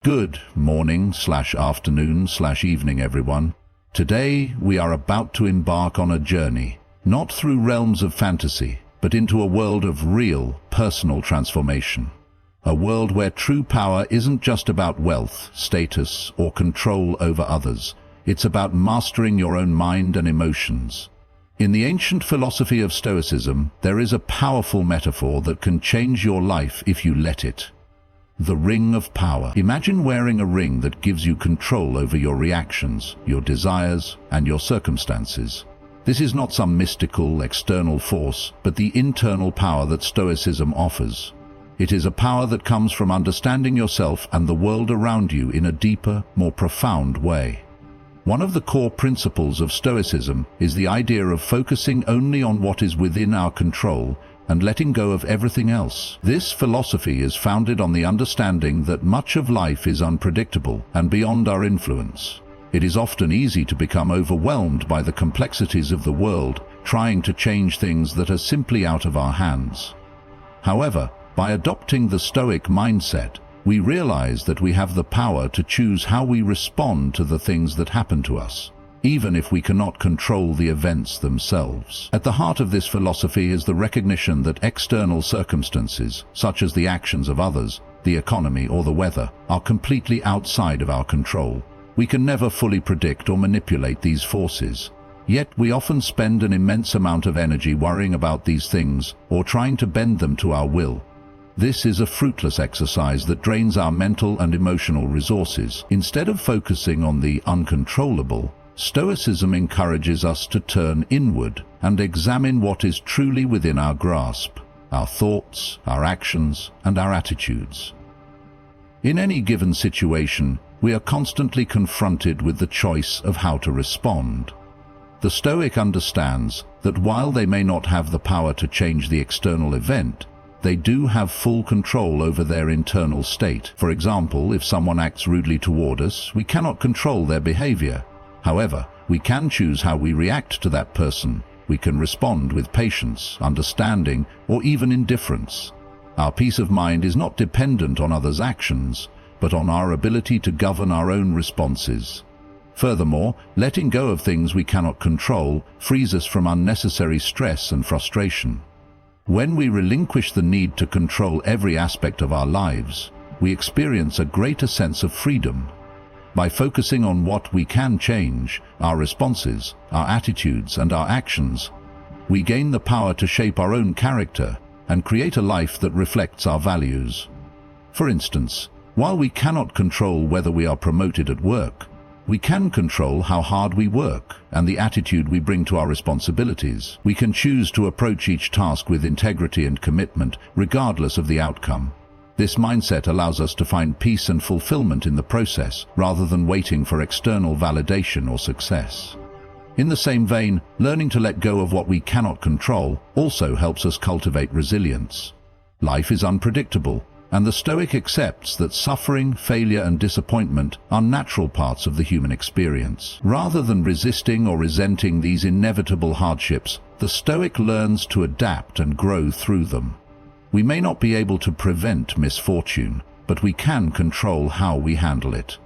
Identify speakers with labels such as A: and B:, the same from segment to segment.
A: Good morning/afternoon/evening, everyone. Today we are about to embark on a journey, not through realms of fantasy, but into a world of real, personal transformation. A world where true power isn't just about wealth, status, or control over others. It's about mastering your own mind and emotions. In the ancient philosophy of Stoicism, there is a powerful metaphor that can change your life if you let it. The ring of power. Imagine wearing a ring that gives you control over your reactions, your desires, and your circumstances. This is not some mystical, external force, but the internal power that Stoicism offers. It is a power that comes from understanding yourself and the world around you in a deeper, more profound way. One of the core principles of Stoicism is the idea of focusing only on what is within our control and letting go of everything else. This philosophy is founded on the understanding that much of life is unpredictable and beyond our influence. It is often easy to become overwhelmed by the complexities of the world, trying to change things that are simply out of our hands. However, by adopting the Stoic mindset, we realize that we have the power to choose how we respond to the things that happen to us, even if we cannot control the events themselves. At the heart of this philosophy is the recognition that external circumstances, such as the actions of others, the economy, or the weather, are completely outside of our control. We can never fully predict or manipulate these forces. Yet we often spend an immense amount of energy worrying about these things or trying to bend them to our will. This is a fruitless exercise that drains our mental and emotional resources. Instead of focusing on the uncontrollable, Stoicism encourages us to turn inward and examine what is truly within our grasp: our thoughts, our actions, and our attitudes. In any given situation, we are constantly confronted with the choice of how to respond. The Stoic understands that while they may not have the power to change the external event, they do have full control over their internal state. For example, if someone acts rudely toward us, we cannot control their behavior. However, we can choose how we react to that person. We can respond with patience, understanding, or even indifference. Our peace of mind is not dependent on others' actions, but on our ability to govern our own responses. Furthermore, letting go of things we cannot control frees us from unnecessary stress and frustration. When we relinquish the need to control every aspect of our lives, we experience a greater sense of freedom. By focusing on what we can change, our responses, our attitudes, and our actions, we gain the power to shape our own character and create a life that reflects our values. For instance, while we cannot control whether we are promoted at work, we can control how hard we work and the attitude we bring to our responsibilities. We can choose to approach each task with integrity and commitment, regardless of the outcome. This mindset allows us to find peace and fulfillment in the process, rather than waiting for external validation or success. In the same vein, learning to let go of what we cannot control also helps us cultivate resilience. Life is unpredictable, and the Stoic accepts that suffering, failure, and disappointment are natural parts of the human experience. Rather than resisting or resenting these inevitable hardships, the Stoic learns to adapt and grow through them. We may not be able to prevent misfortune, but we can control how we handle it.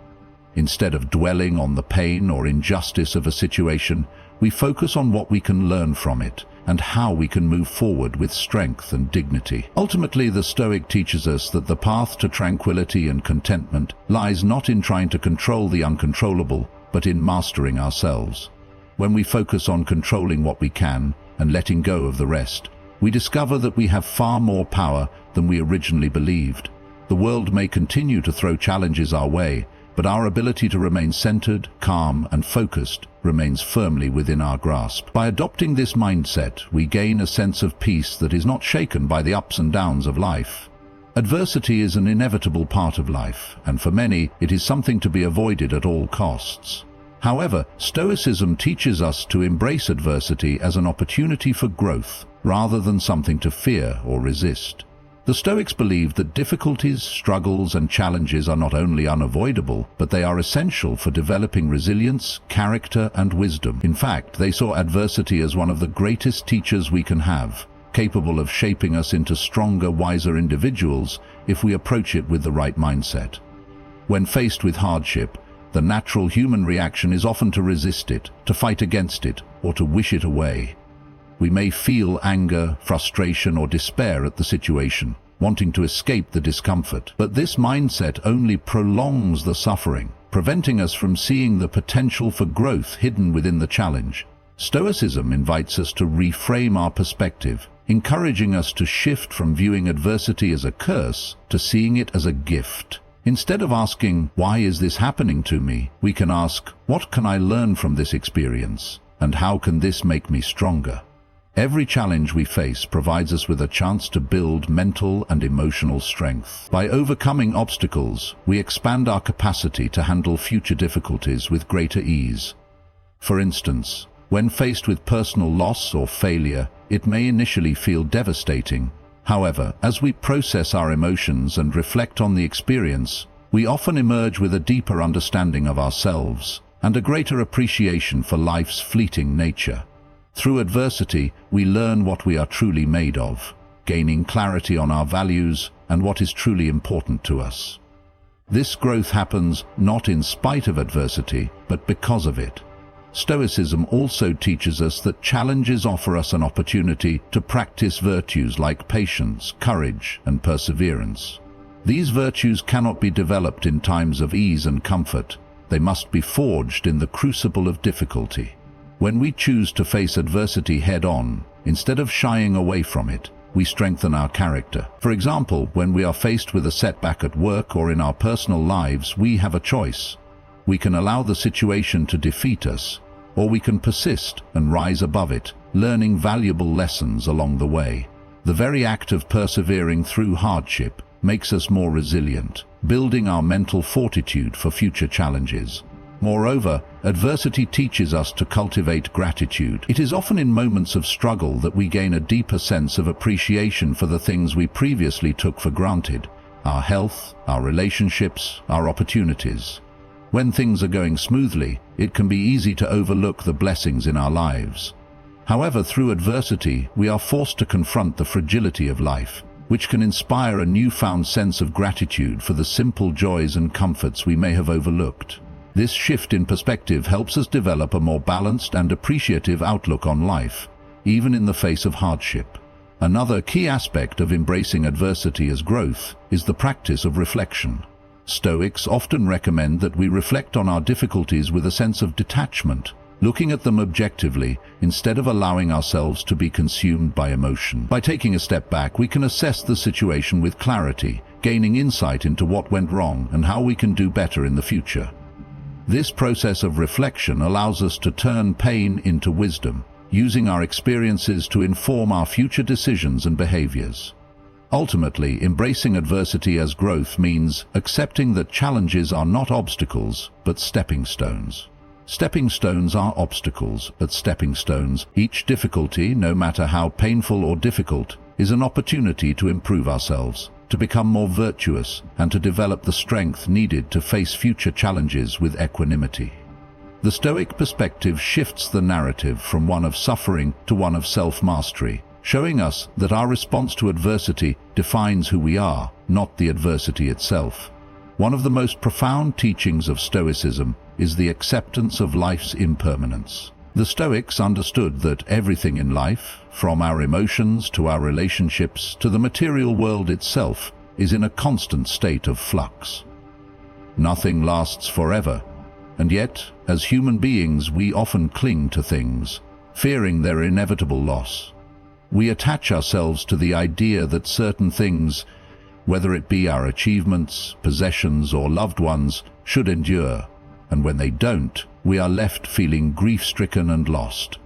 A: Instead of dwelling on the pain or injustice of a situation, we focus on what we can learn from it and how we can move forward with strength and dignity. Ultimately, the Stoic teaches us that the path to tranquility and contentment lies not in trying to control the uncontrollable, but in mastering ourselves. When we focus on controlling what we can and letting go of the rest, we discover that we have far more power than we originally believed. The world may continue to throw challenges our way, but our ability to remain centered, calm, and focused remains firmly within our grasp. By adopting this mindset, we gain a sense of peace that is not shaken by the ups and downs of life. Adversity is an inevitable part of life, and for many, it is something to be avoided at all costs. However, Stoicism teaches us to embrace adversity as an opportunity for growth, rather than something to fear or resist. The Stoics believed that difficulties, struggles, and challenges are not only unavoidable, but they are essential for developing resilience, character, and wisdom. In fact, they saw adversity as one of the greatest teachers we can have, capable of shaping us into stronger, wiser individuals if we approach it with the right mindset. When faced with hardship, the natural human reaction is often to resist it, to fight against it, or to wish it away. We may feel anger, frustration, or despair at the situation, wanting to escape the discomfort. But this mindset only prolongs the suffering, preventing us from seeing the potential for growth hidden within the challenge. Stoicism invites us to reframe our perspective, encouraging us to shift from viewing adversity as a curse to seeing it as a gift. Instead of asking, "Why is this happening to me?" we can ask, "What can I learn from this experience? And how can this make me stronger?" Every challenge we face provides us with a chance to build mental and emotional strength. By overcoming obstacles, we expand our capacity to handle future difficulties with greater ease. For instance, when faced with personal loss or failure, it may initially feel devastating. However, as we process our emotions and reflect on the experience, we often emerge with a deeper understanding of ourselves and a greater appreciation for life's fleeting nature. Through adversity, we learn what we are truly made of, gaining clarity on our values and what is truly important to us. This growth happens not in spite of adversity, but because of it. Stoicism also teaches us that challenges offer us an opportunity to practice virtues like patience, courage, and perseverance. These virtues cannot be developed in times of ease and comfort. They must be forged in the crucible of difficulty. When we choose to face adversity head-on, instead of shying away from it, we strengthen our character. For example, when we are faced with a setback at work or in our personal lives, we have a choice. We can allow the situation to defeat us, or we can persist and rise above it, learning valuable lessons along the way. The very act of persevering through hardship makes us more resilient, building our mental fortitude for future challenges. Moreover, adversity teaches us to cultivate gratitude. It is often in moments of struggle that we gain a deeper sense of appreciation for the things we previously took for granted: our health, our relationships, our opportunities. When things are going smoothly, it can be easy to overlook the blessings in our lives. However, through adversity, we are forced to confront the fragility of life, which can inspire a newfound sense of gratitude for the simple joys and comforts we may have overlooked. This shift in perspective helps us develop a more balanced and appreciative outlook on life, even in the face of hardship. Another key aspect of embracing adversity as growth is the practice of reflection. Stoics often recommend that we reflect on our difficulties with a sense of detachment, looking at them objectively instead of allowing ourselves to be consumed by emotion. By taking a step back, we can assess the situation with clarity, gaining insight into what went wrong and how we can do better in the future. This process of reflection allows us to turn pain into wisdom, using our experiences to inform our future decisions and behaviors. Ultimately, embracing adversity as growth means accepting that challenges are not obstacles, but stepping stones. Stepping stones are obstacles, but stepping stones. Each difficulty, no matter how painful or difficult, is an opportunity to improve ourselves, to become more virtuous, and to develop the strength needed to face future challenges with equanimity. The Stoic perspective shifts the narrative from one of suffering to one of self-mastery, showing us that our response to adversity defines who we are, not the adversity itself. One of the most profound teachings of Stoicism is the acceptance of life's impermanence. The Stoics understood that everything in life, from our emotions to our relationships to the material world itself, is in a constant state of flux. Nothing lasts forever, and yet, as human beings, we often cling to things, fearing their inevitable loss. We attach ourselves to the idea that certain things, whether it be our achievements, possessions, or loved ones, should endure, and when they don't, we are left feeling grief-stricken and lost.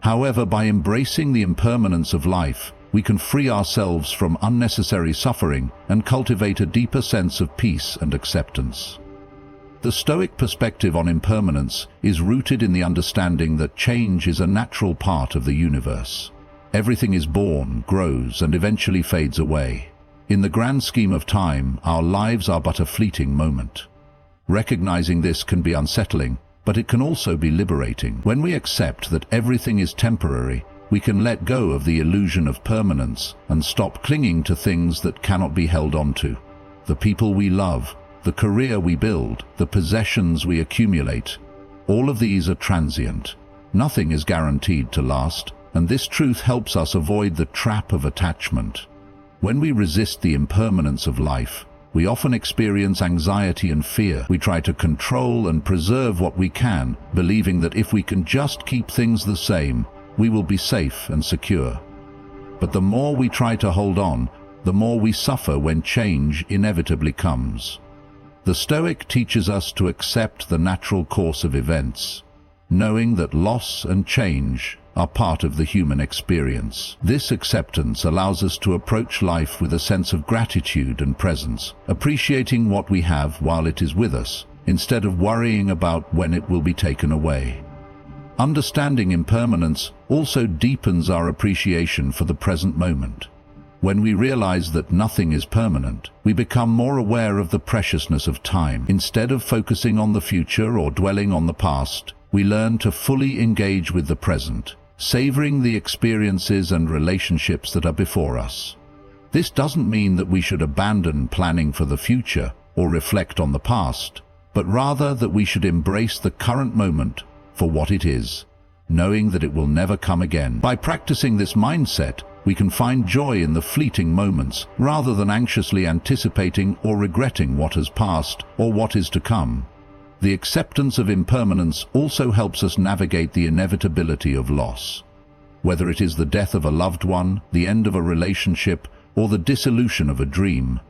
A: However, by embracing the impermanence of life, we can free ourselves from unnecessary suffering and cultivate a deeper sense of peace and acceptance. The Stoic perspective on impermanence is rooted in the understanding that change is a natural part of the universe. Everything is born, grows, and eventually fades away. In the grand scheme of time, our lives are but a fleeting moment. Recognizing this can be unsettling, but it can also be liberating. When we accept that everything is temporary, we can let go of the illusion of permanence and stop clinging to things that cannot be held onto. The people we love, the career we build, the possessions we accumulate. All of these are transient. Nothing is guaranteed to last, and this truth helps us avoid the trap of attachment. When we resist the impermanence of life, we often experience anxiety and fear. We try to control and preserve what we can, believing that if we can just keep things the same, we will be safe and secure. But the more we try to hold on, the more we suffer when change inevitably comes. The Stoic teaches us to accept the natural course of events, knowing that loss and change are part of the human experience. This acceptance allows us to approach life with a sense of gratitude and presence, appreciating what we have while it is with us, instead of worrying about when it will be taken away. Understanding impermanence also deepens our appreciation for the present moment. When we realize that nothing is permanent, we become more aware of the preciousness of time. Instead of focusing on the future or dwelling on the past, we learn to fully engage with the present, savoring the experiences and relationships that are before us. This doesn't mean that we should abandon planning for the future or reflect on the past, but rather that we should embrace the current moment for what it is, knowing that it will never come again. By practicing this mindset, we can find joy in the fleeting moments rather than anxiously anticipating or regretting what has passed or what is to come. The acceptance of impermanence also helps us navigate the inevitability of loss. Whether it is the death of a loved one, the end of a relationship, or the dissolution of a dream,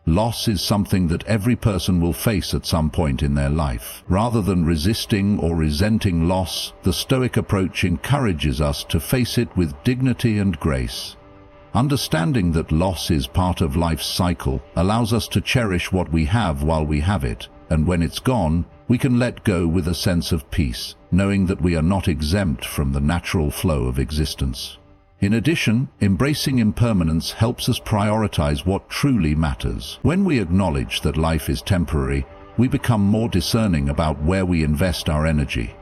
A: loss is something that every person will face at some point in their life. Rather than resisting or resenting loss, the Stoic approach encourages us to face it with dignity and grace. Understanding that loss is part of life's cycle allows us to cherish what we have while we have it, and when it's gone, we can let go with a sense of peace, knowing that we are not exempt from the natural flow of existence. In addition, embracing impermanence helps us prioritize what truly matters. When we acknowledge that life is temporary, we become more discerning about where we invest our energy.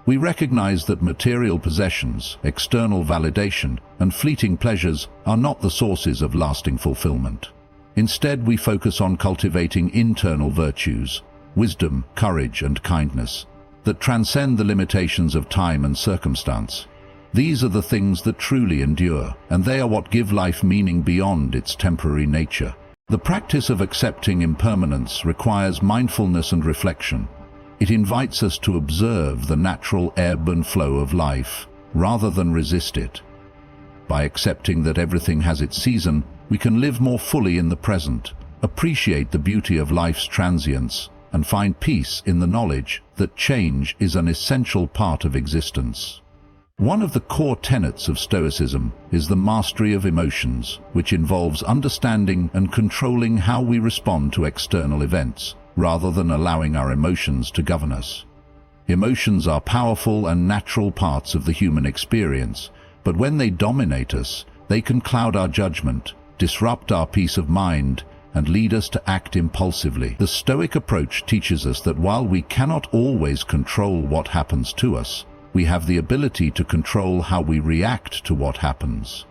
A: We recognize that material possessions, external validation, and fleeting pleasures are not the sources of lasting fulfillment. Instead, we focus on cultivating internal virtues, wisdom, courage, and kindness that transcend the limitations of time and circumstance. These are the things that truly endure, and they are what give life meaning beyond its temporary nature. The practice of accepting impermanence requires mindfulness and reflection. It invites us to observe the natural ebb and flow of life, rather than resist it. By accepting that everything has its season, we can live more fully in the present, appreciate the beauty of life's transience, and find peace in the knowledge that change is an essential part of existence. One of the core tenets of Stoicism is the mastery of emotions, which involves understanding and controlling how we respond to external events, rather than allowing our emotions to govern us. Emotions are powerful and natural parts of the human experience, but when they dominate us, they can cloud our judgment, disrupt our peace of mind, and lead us to act impulsively. The Stoic approach teaches us that while we cannot always control what happens to us, we have the ability to control how we react to what happens.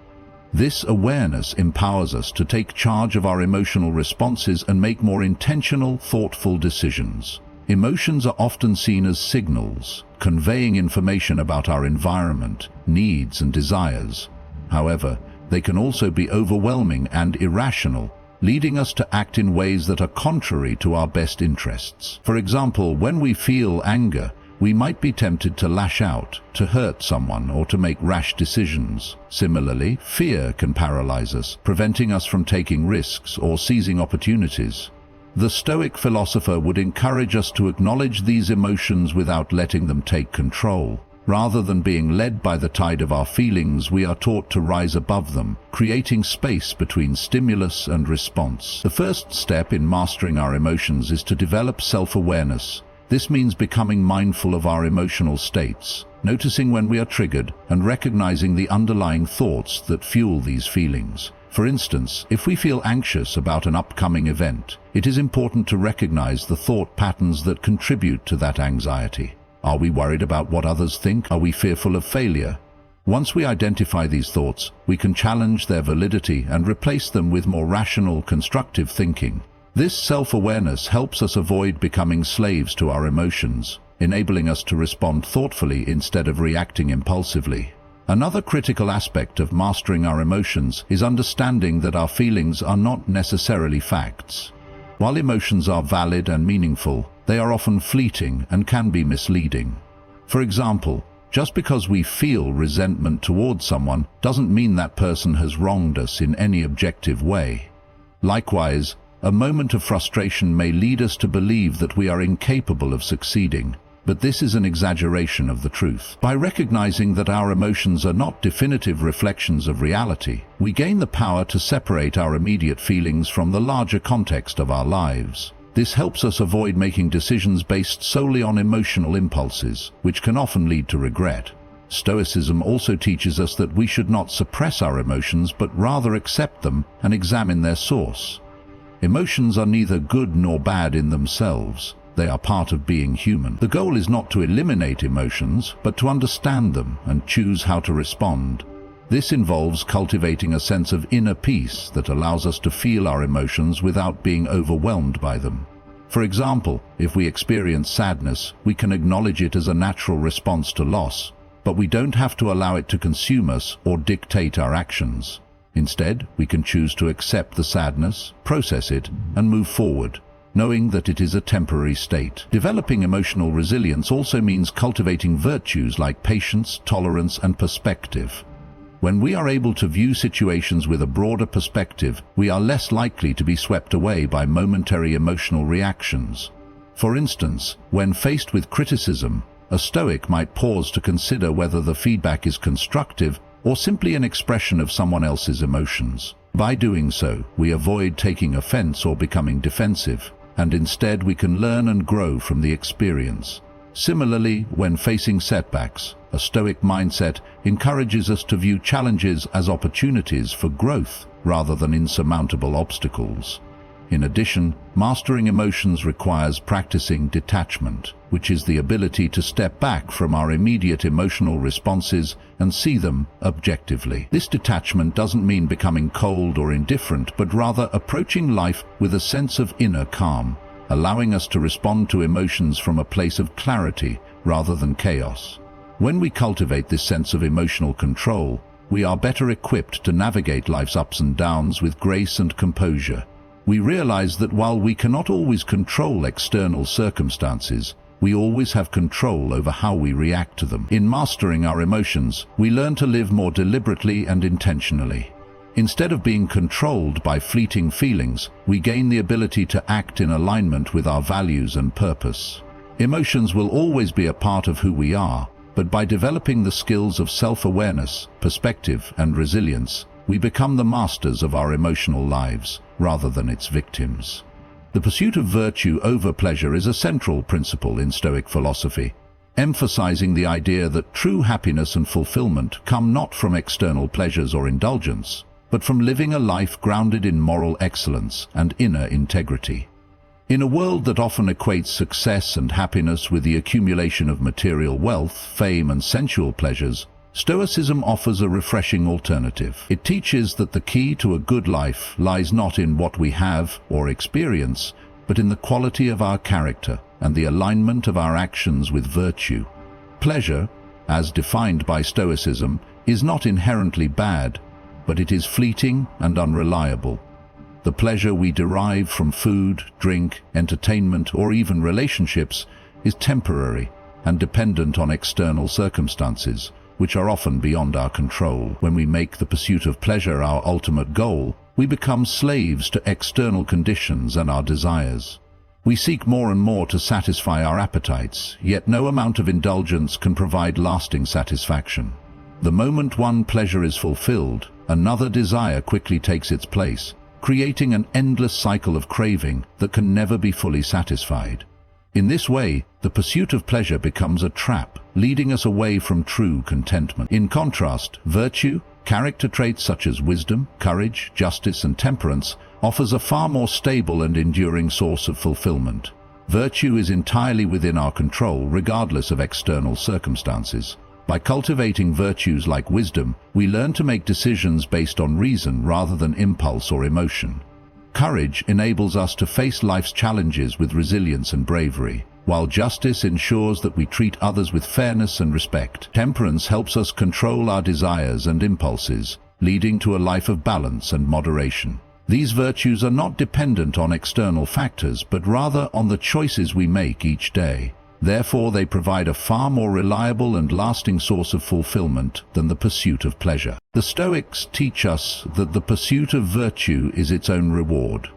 A: This awareness empowers us to take charge of our emotional responses and make more intentional, thoughtful decisions. Emotions are often seen as signals, conveying information about our environment, needs, and desires. However, they can also be overwhelming and irrational, leading us to act in ways that are contrary to our best interests. For example, when we feel anger, we might be tempted to lash out, to hurt someone, or to make rash decisions. Similarly, fear can paralyze us, preventing us from taking risks or seizing opportunities. The Stoic philosopher would encourage us to acknowledge these emotions without letting them take control. Rather than being led by the tide of our feelings, we are taught to rise above them, creating space between stimulus and response. The first step in mastering our emotions is to develop self-awareness. This means becoming mindful of our emotional states, noticing when we are triggered, and recognizing the underlying thoughts that fuel these feelings. For instance, if we feel anxious about an upcoming event, it is important to recognize the thought patterns that contribute to that anxiety. Are we worried about what others think? Are we fearful of failure? Once we identify these thoughts, we can challenge their validity and replace them with more rational, constructive thinking. This self-awareness helps us avoid becoming slaves to our emotions, enabling us to respond thoughtfully instead of reacting impulsively. Another critical aspect of mastering our emotions is understanding that our feelings are not necessarily facts. While emotions are valid and meaningful, they are often fleeting and can be misleading. For example, just because we feel resentment towards someone doesn't mean that person has wronged us in any objective way. Likewise, a moment of frustration may lead us to believe that we are incapable of succeeding, but this is an exaggeration of the truth. By recognizing that our emotions are not definitive reflections of reality, we gain the power to separate our immediate feelings from the larger context of our lives. This helps us avoid making decisions based solely on emotional impulses, which can often lead to regret. Stoicism also teaches us that we should not suppress our emotions but rather accept them and examine their source. Emotions are neither good nor bad in themselves. They are part of being human. The goal is not to eliminate emotions, but to understand them and choose how to respond. This involves cultivating a sense of inner peace that allows us to feel our emotions without being overwhelmed by them. For example, if we experience sadness, we can acknowledge it as a natural response to loss, but we don't have to allow it to consume us or dictate our actions. Instead, we can choose to accept the sadness, process it, and move forward, knowing that it is a temporary state. Developing emotional resilience also means cultivating virtues like patience, tolerance, and perspective. When we are able to view situations with a broader perspective, we are less likely to be swept away by momentary emotional reactions. For instance, when faced with criticism, a Stoic might pause to consider whether the feedback is constructive or simply an expression of someone else's emotions. By doing so, we avoid taking offense or becoming defensive, and instead we can learn and grow from the experience. Similarly, when facing setbacks, a Stoic mindset encourages us to view challenges as opportunities for growth rather than insurmountable obstacles. In addition, mastering emotions requires practicing detachment, which is the ability to step back from our immediate emotional responses and see them objectively. This detachment doesn't mean becoming cold or indifferent, but rather approaching life with a sense of inner calm, allowing us to respond to emotions from a place of clarity rather than chaos. When we cultivate this sense of emotional control, we are better equipped to navigate life's ups and downs with grace and composure. We realize that while we cannot always control external circumstances, we always have control over how we react to them. In mastering our emotions, we learn to live more deliberately and intentionally. Instead of being controlled by fleeting feelings, we gain the ability to act in alignment with our values and purpose. Emotions will always be a part of who we are, but by developing the skills of self-awareness, perspective, and resilience, we become the masters of our emotional lives, rather than its victims. The pursuit of virtue over pleasure is a central principle in Stoic philosophy, emphasizing the idea that true happiness and fulfillment come not from external pleasures or indulgence, but from living a life grounded in moral excellence and inner integrity. In a world that often equates success and happiness with the accumulation of material wealth, fame, and sensual pleasures, Stoicism offers a refreshing alternative. It teaches that the key to a good life lies not in what we have or experience, but in the quality of our character and the alignment of our actions with virtue. Pleasure, as defined by Stoicism, is not inherently bad, but it is fleeting and unreliable. The pleasure we derive from food, drink, entertainment, or even relationships is temporary and dependent on external circumstances, which are often beyond our control. When we make the pursuit of pleasure our ultimate goal, we become slaves to external conditions and our desires. We seek more and more to satisfy our appetites, yet no amount of indulgence can provide lasting satisfaction. The moment one pleasure is fulfilled, another desire quickly takes its place, creating an endless cycle of craving that can never be fully satisfied. In this way, the pursuit of pleasure becomes a trap, leading us away from true contentment. In contrast, virtue, character traits such as wisdom, courage, justice, and temperance, offers a far more stable and enduring source of fulfillment. Virtue is entirely within our control, regardless of external circumstances. By cultivating virtues like wisdom, we learn to make decisions based on reason rather than impulse or emotion. Courage enables us to face life's challenges with resilience and bravery, while justice ensures that we treat others with fairness and respect. Temperance helps us control our desires and impulses, leading to a life of balance and moderation. These virtues are not dependent on external factors, but rather on the choices we make each day. Therefore, they provide a far more reliable and lasting source of fulfillment than the pursuit of pleasure. The Stoics teach us that the pursuit of virtue is its own reward.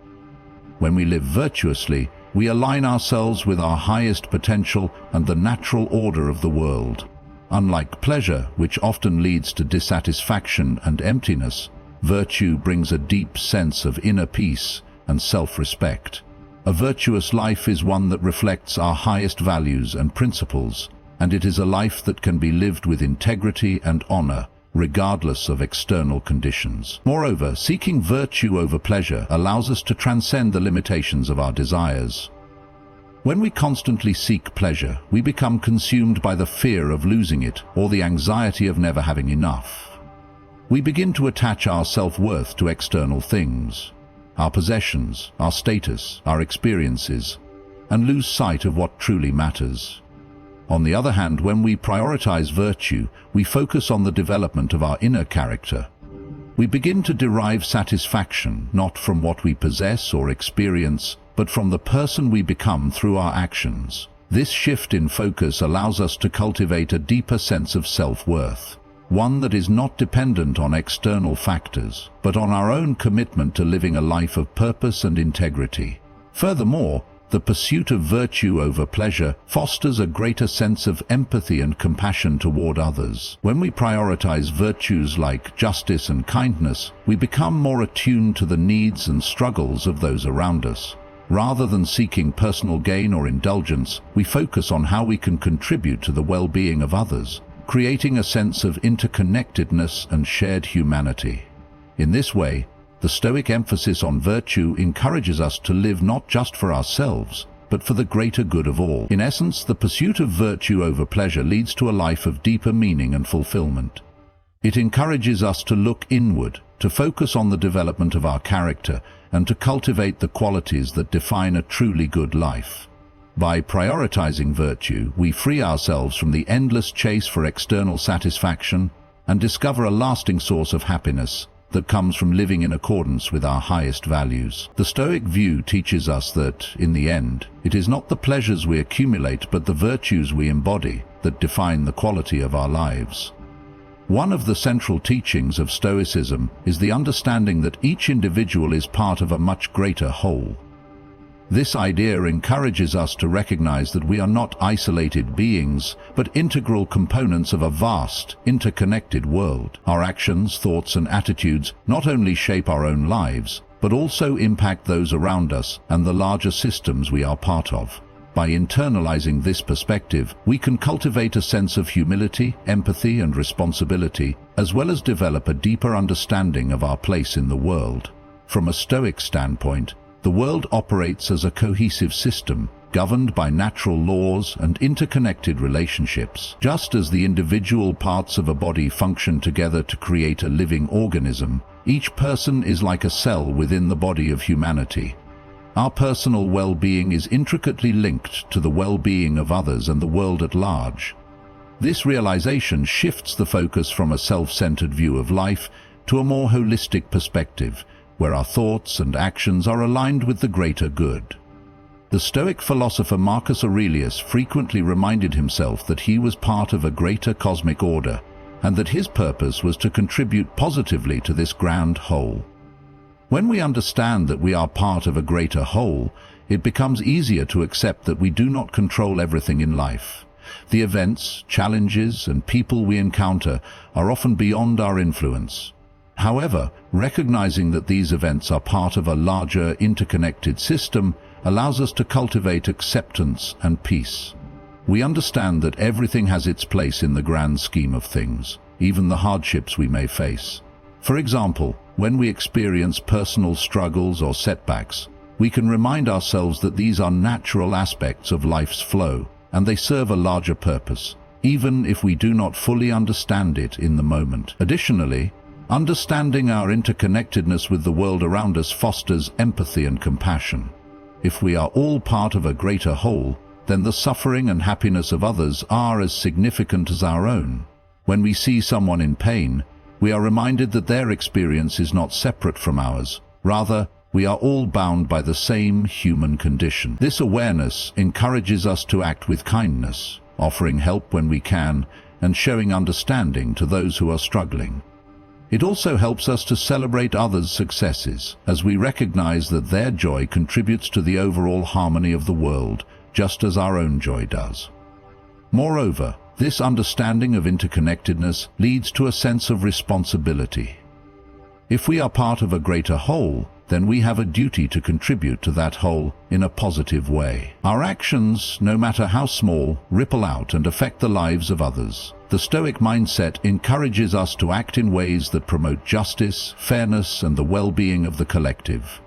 A: When we live virtuously, we align ourselves with our highest potential and the natural order of the world. Unlike pleasure, which often leads to dissatisfaction and emptiness, virtue brings a deep sense of inner peace and self-respect. A virtuous life is one that reflects our highest values and principles, and it is a life that can be lived with integrity and honor, regardless of external conditions. Moreover, seeking virtue over pleasure allows us to transcend the limitations of our desires. When we constantly seek pleasure, we become consumed by the fear of losing it or the anxiety of never having enough. We begin to attach our self-worth to external things, our possessions, our status, our experiences, and lose sight of what truly matters. On the other hand, when we prioritize virtue, we focus on the development of our inner character. We begin to derive satisfaction not from what we possess or experience, but from the person we become through our actions. This shift in focus allows us to cultivate a deeper sense of self-worth, one that is not dependent on external factors, but on our own commitment to living a life of purpose and integrity. Furthermore, the pursuit of virtue over pleasure fosters a greater sense of empathy and compassion toward others. When we prioritize virtues like justice and kindness, we become more attuned to the needs and struggles of those around us. Rather than seeking personal gain or indulgence, we focus on how we can contribute to the well-being of others, creating a sense of interconnectedness and shared humanity. In this way, the Stoic emphasis on virtue encourages us to live not just for ourselves, but for the greater good of all. In essence, the pursuit of virtue over pleasure leads to a life of deeper meaning and fulfillment. It encourages us to look inward, to focus on the development of our character, and to cultivate the qualities that define a truly good life. By prioritizing virtue, we free ourselves from the endless chase for external satisfaction and discover a lasting source of happiness that comes from living in accordance with our highest values. The Stoic view teaches us that, in the end, it is not the pleasures we accumulate but the virtues we embody that define the quality of our lives. One of the central teachings of Stoicism is the understanding that each individual is part of a much greater whole. This idea encourages us to recognize that we are not isolated beings, but integral components of a vast, interconnected world. Our actions, thoughts, and attitudes not only shape our own lives, but also impact those around us and the larger systems we are part of. By internalizing this perspective, we can cultivate a sense of humility, empathy, and responsibility, as well as develop a deeper understanding of our place in the world. From a Stoic standpoint, the world operates as a cohesive system, governed by natural laws and interconnected relationships. Just as the individual parts of a body function together to create a living organism, each person is like a cell within the body of humanity. Our personal well-being is intricately linked to the well-being of others and the world at large. This realization shifts the focus from a self-centered view of life to a more holistic perspective, where our thoughts and actions are aligned with the greater good. The Stoic philosopher Marcus Aurelius frequently reminded himself that he was part of a greater cosmic order, and that his purpose was to contribute positively to this grand whole. When we understand that we are part of a greater whole, it becomes easier to accept that we do not control everything in life. The events, challenges, and people we encounter are often beyond our influence. However, recognizing that these events are part of a larger, interconnected system allows us to cultivate acceptance and peace. We understand that everything has its place in the grand scheme of things, even the hardships we may face. For example, when we experience personal struggles or setbacks, we can remind ourselves that these are natural aspects of life's flow, and they serve a larger purpose, even if we do not fully understand it in the moment. Additionally, Understanding our interconnectedness with the world around us fosters empathy and compassion. If we are all part of a greater whole, then the suffering and happiness of others are as significant as our own. When we see someone in pain, we are reminded that their experience is not separate from ours. Rather, we are all bound by the same human condition. This awareness encourages us to act with kindness, offering help when we can, and showing understanding to those who are struggling. It also helps us to celebrate others' successes, as we recognize that their joy contributes to the overall harmony of the world, just as our own joy does. Moreover, this understanding of interconnectedness leads to a sense of responsibility. If we are part of a greater whole, then we have a duty to contribute to that whole in a positive way. Our actions, no matter how small, ripple out and affect the lives of others. The Stoic mindset encourages us to act in ways that promote justice, fairness, and the well-being of the collective.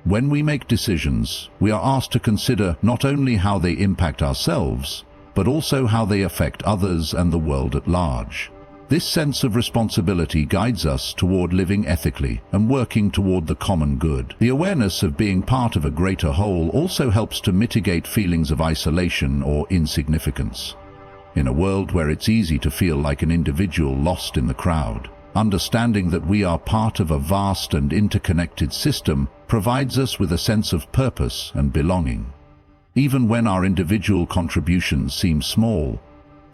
A: When we make decisions, we are asked to consider not only how they impact ourselves, but also how they affect others and the world at large. This sense of responsibility guides us toward living ethically and working toward the common good. The awareness of being part of a greater whole also helps to mitigate feelings of isolation or insignificance. In a world where it's easy to feel like an individual lost in the crowd, understanding that we are part of a vast and interconnected system provides us with a sense of purpose and belonging. Even when our individual contributions seem small,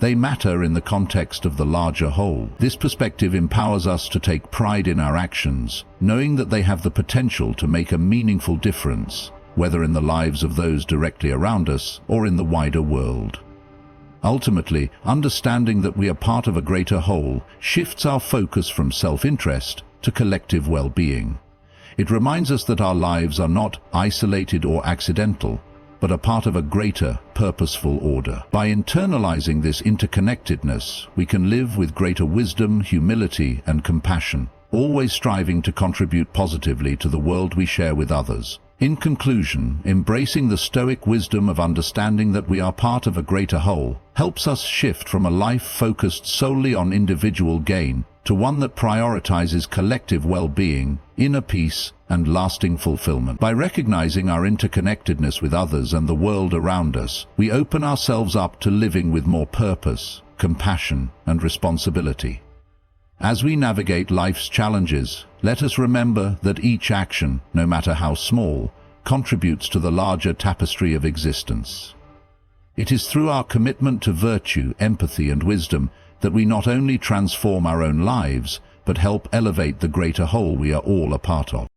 A: they matter in the context of the larger whole. This perspective empowers us to take pride in our actions, knowing that they have the potential to make a meaningful difference, whether in the lives of those directly around us or in the wider world. Ultimately, understanding that we are part of a greater whole shifts our focus from self-interest to collective well-being. It reminds us that our lives are not isolated or accidental, but a part of a greater, purposeful order. By internalizing this interconnectedness, we can live with greater wisdom, humility, and compassion, always striving to contribute positively to the world we share with others. In conclusion, embracing the Stoic wisdom of understanding that we are part of a greater whole helps us shift from a life focused solely on individual gain to one that prioritizes collective well-being, inner peace, and lasting fulfillment. By recognizing our interconnectedness with others and the world around us, we open ourselves up to living with more purpose, compassion, and responsibility. As we navigate life's challenges, let us remember that each action, no matter how small, contributes to the larger tapestry of existence. It is through our commitment to virtue, empathy, and wisdom that we not only transform our own lives, but help elevate the greater whole we are all a part of.